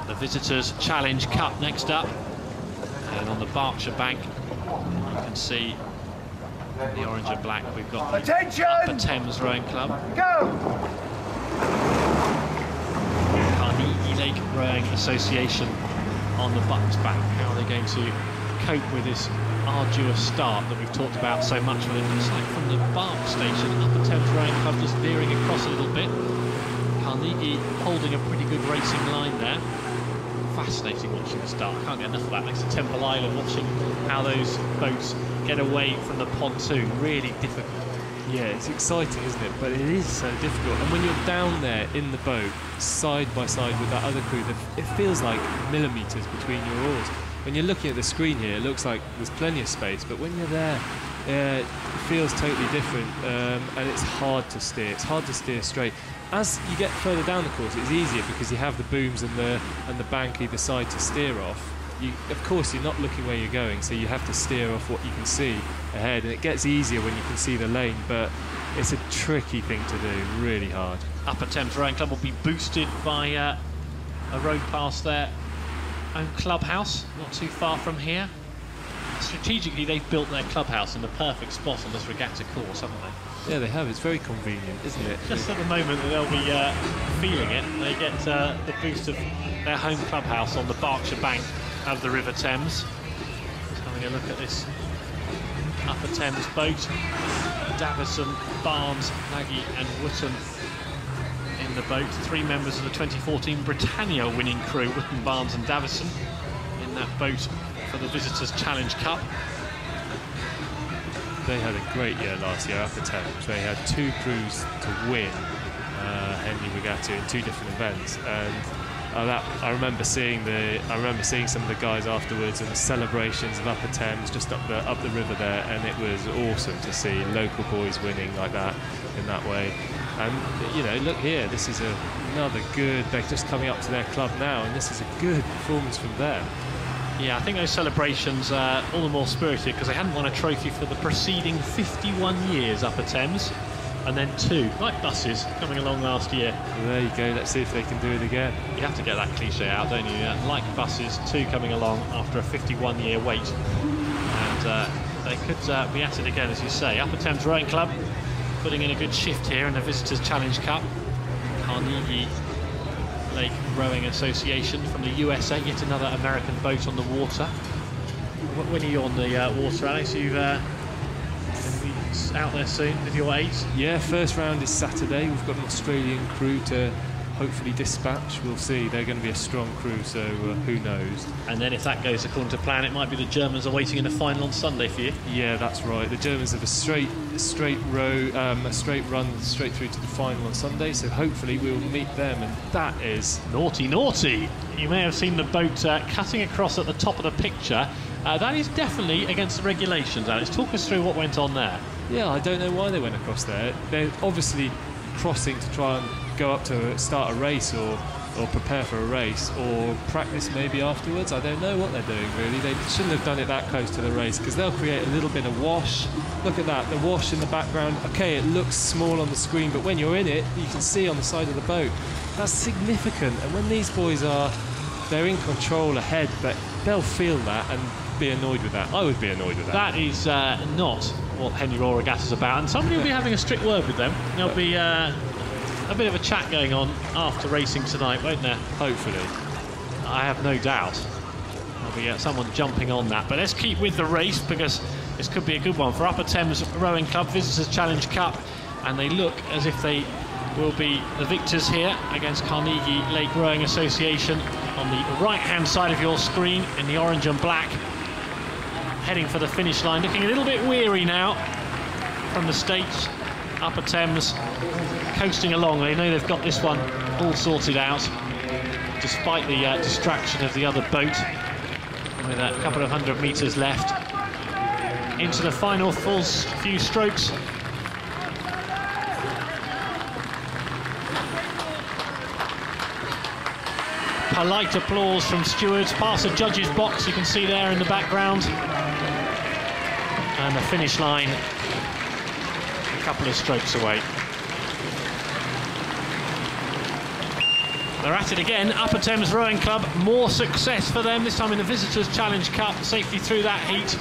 The Visitors Challenge Cup next up. And on the Berkshire Bank, you can see the orange and black. We've got the Upper Thames Rowing Club. Go! Carnegie Lake Rowing Association on the Bucks Bank. How are they going to cope with this arduous start that we've talked about so much? Well, it looks like from the Bark station, Upper Thames Rowing Club just veering across a little bit. Carnegie holding a pretty good racing line there. Fascinating watching the start. I can't get enough of that next to Temple Island, watching how those boats get away from the pontoon. Really difficult. Yeah, it's exciting, isn't it? But it is so difficult. And when you're down there in the boat, side by side with that other crew, it feels like millimetres between your oars. When you're looking at the screen here, it looks like there's plenty of space, but when you're there, it feels totally different, and it's hard to steer. It's hard to steer straight. As you get further down the course, it's easier because you have the booms and the bank either side to steer off. Of course, you're not looking where you're going, so you have to steer off what you can see ahead, and it gets easier when you can see the lane, but it's a tricky thing to do, really hard. Upper Thames Rowing Club will be boosted by a road past their own clubhouse, not too far from here. Strategically, they've built their clubhouse in the perfect spot on this regatta course, haven't they? Yeah, they have. It's very convenient, isn't it? Just at the moment that they'll be feeling it, they get the boost of their home clubhouse on the Berkshire Bank of the River Thames. Just having a look at this Upper Thames boat. Davison, Barnes, Nagy and Wootton in the boat. 3 members of the 2014 Britannia winning crew, Wootton, Barnes and Davison, in that boat for the Visitors Challenge Cup. They had a great year last year, Upper Thames. They had 2 crews to win Henley Regatta in 2 different events, and I remember seeing some of the guys afterwards and the celebrations of Upper Thames just up the river there, and it was awesome to see local boys winning like that in that way. And you know, look here, this is another good. They're just coming up to their club now, and this is a good performance from them. Yeah, I think those celebrations are all the more spirited because they hadn't won a trophy for the preceding 51 years, Upper Thames, and then 2, like buses, coming along last year. Well, there you go, let's see if they can do it again. You have to get that cliche out, don't you? Like buses, 2 coming along after a 51-year wait. And they could be at it again, as you say. Upper Thames Rowing Club putting in a good shift here in the Visitors Challenge Cup. Carnegie Lake Rowing Association from the USA, yet another American boat on the water. When are you on the water, Alex? You've going to be out there soon with your 8? Yeah, first round is Saturday. We've got an Australian crew to hopefully dispatch. We'll see. They're going to be a strong crew, so who knows. And then if that goes according to plan, it might be the Germans are waiting in the final on Sunday for you. Yeah, that's right. The Germans have a straight run straight through to the final on Sunday, so hopefully we'll meet them, and that is naughty. You may have seen the boat cutting across at the top of the picture. That is definitely against the regulations, Alex. Talk us through what went on there. Yeah, I don't know why they went across there. They're obviously crossing to try and go up to start a race or prepare for a race or practice maybe afterwards. I don't know what they're doing really. They shouldn't have done it that close to the race because they'll create a little bit of wash. Look at that, the wash in the background. Okay, it looks small on the screen, but when you're in it, you can see on the side of the boat. That's significant, and when these boys they're in control ahead, but they'll feel that and be annoyed with that. I would be annoyed with that. That is not what Henley Royal Regatta is about, and somebody will be having a strict word with them. There'll be a bit of a chat going on after racing tonight, won't there? Hopefully. I have no doubt there'll be someone jumping on that. But let's keep with the race because this could be a good one for Upper Thames Rowing Club Visitors Challenge Cup, and they look as if they will be the victors here against Carnegie Lake Rowing Association on the right-hand side of your screen in the orange and black, heading for the finish line, looking a little bit weary now from the States. Upper Thames coasting along. They know they've got this one all sorted out, despite the distraction of the other boat. With a couple of 100 metres left into the final few strokes. Polite applause from stewards past the judges' box, you can see there in the background. And the finish line a couple of strokes away. They're at it again. Upper Thames Rowing Club, more success for them, this time in the Visitors Challenge Cup. Safely through that heat.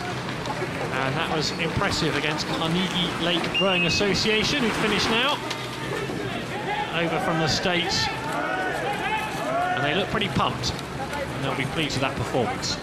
And that was impressive against Carnegie Lake Rowing Association, who've finished now. Over from the States. And they look pretty pumped. And they'll be pleased with that performance.